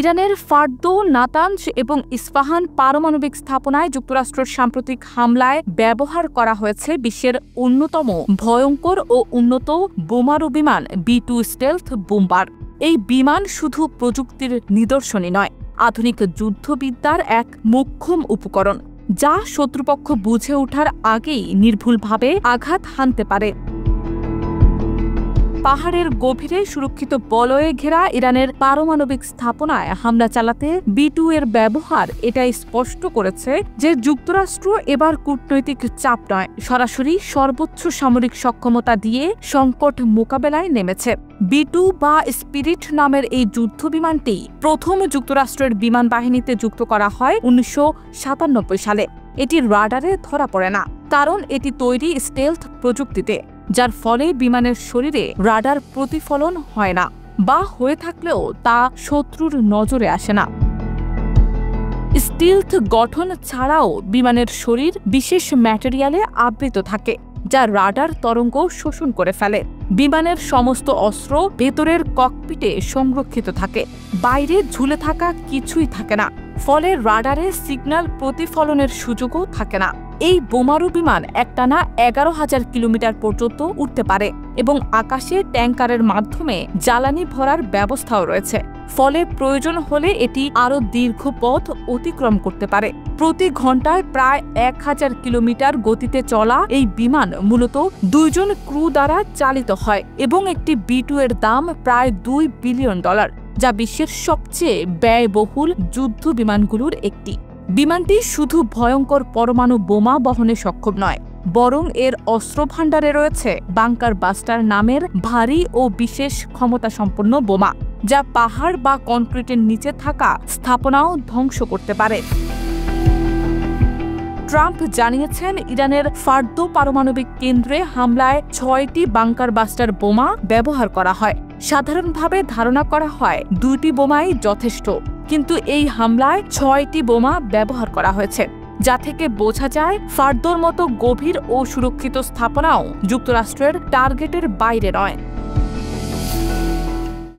ইরানের ফার্দো, নাতানজ এবং ইস্পাহান পারমাণবিক স্থাপনায় যুক্তরাষ্ট্রের সাম্প্রতিক হামলায় ব্যবহার করা হয়েছে বিশ্বের অন্যতম ভয়ঙ্কর ও উন্নত বোমারু বিমান B-2 স্টেলথ বোম্বার। এই বিমান শুধু প্রযুক্তির নিদর্শনই নয়, আধুনিক যুদ্ধবিদ্যার এক মোক্ষম উপকরণ, যা শত্রুপক্ষ বুঝে ওঠার আগেই নির্ভুলভাবে আঘাত হানতে পারে। পাহাড়ের গভীরে সুরক্ষিত বলয়ে ঘেরা ইরানের পারমাণবিক স্থাপনায় হামলা চালাতে B-2 এর ব্যবহার এটাই স্পষ্ট করেছে যে যুক্তরাষ্ট্র এবার কূটনৈতিক চাপ নয়, সরাসরি সর্বোচ্চ সামরিক সক্ষমতা দিয়ে সংকট মোকাবেলায় নেমেছে। B-2 বা স্পিরিট নামের এই যুদ্ধবিমানটি প্রথম যুক্তরাষ্ট্রের বিমান বাহিনীতে যুক্ত করা হয় 1997 সালে। এটি রাডারে ধরা পড়ে না, কারণ এটি তৈরি স্টেলথ প্রযুক্তিতে, যার ফলে বিমানের শরীরে রাডার প্রতিফলন হয় না, বা হয়ে থাকলেও তা শত্রুর নজরে আসে না। স্টিলথ গঠন ছাড়াও বিমানের শরীর বিশেষ ম্যাটেরিয়ালে আবৃত থাকে, যা রাডার তরঙ্গ শোষণ করে ফেলে। বিমানের সমস্ত অস্ত্র ভেতরের ককপিটে সংরক্ষিত থাকে, বাইরে ঝুলে থাকা কিছুই থাকে না, ফলে রাডারে সিগন্যাল প্রতিফলনের সুযোগও থাকে না। এই বোমারু বিমান একটানা 11,000 কিলোমিটার পর্যন্ত উঠতে পারে এবং আকাশে ট্যাঙ্কারের মাধ্যমে জ্বালানি ভরার ব্যবস্থাও রয়েছে, ফলে প্রয়োজন হলে এটি আরও দীর্ঘ পথ অতিক্রম করতে পারে। প্রতি ঘন্টায় প্রায় 1000 কিলোমিটার গতিতে চলা এই বিমান মূলত 2 জন ক্রু দ্বারা চালিত হয় এবং একটি B-2 এর দাম প্রায় $2 বিলিয়ন, যা বিশ্বের সবচেয়ে ব্যয়বহুল যুদ্ধ বিমানগুলোর একটি। বিমানটি শুধু ভয়ঙ্কর পরমাণু বোমা বহনে সক্ষম নয়, বরং এর অস্ত্রভাণ্ডারে রয়েছে বাংকার বাস্টার নামের ভারী ও বিশেষ ক্ষমতাসম্পন্ন বোমা, যা পাহাড় বা কনক্রিটের নিচে থাকা স্থাপনাও ধ্বংস করতে পারে। ট্রাম্প জানিয়েছেন, ইরানের ফার্দো পারমাণবিক কেন্দ্রে হামলায় 6টি বাংকার বাস্টার বোমা ব্যবহার করা হয়। সাধারণভাবে ধারণা করা হয় 2টি বোমাই যথেষ্ট, কিন্তু এই হামলায় 6টি বোমা ব্যবহার করা হয়েছে, যা থেকে বোঝা যায় ফার্দোর মতো গভীর ও সুরক্ষিত স্থাপনাও যুক্তরাষ্ট্রের টার্গেটের বাইরে নয়।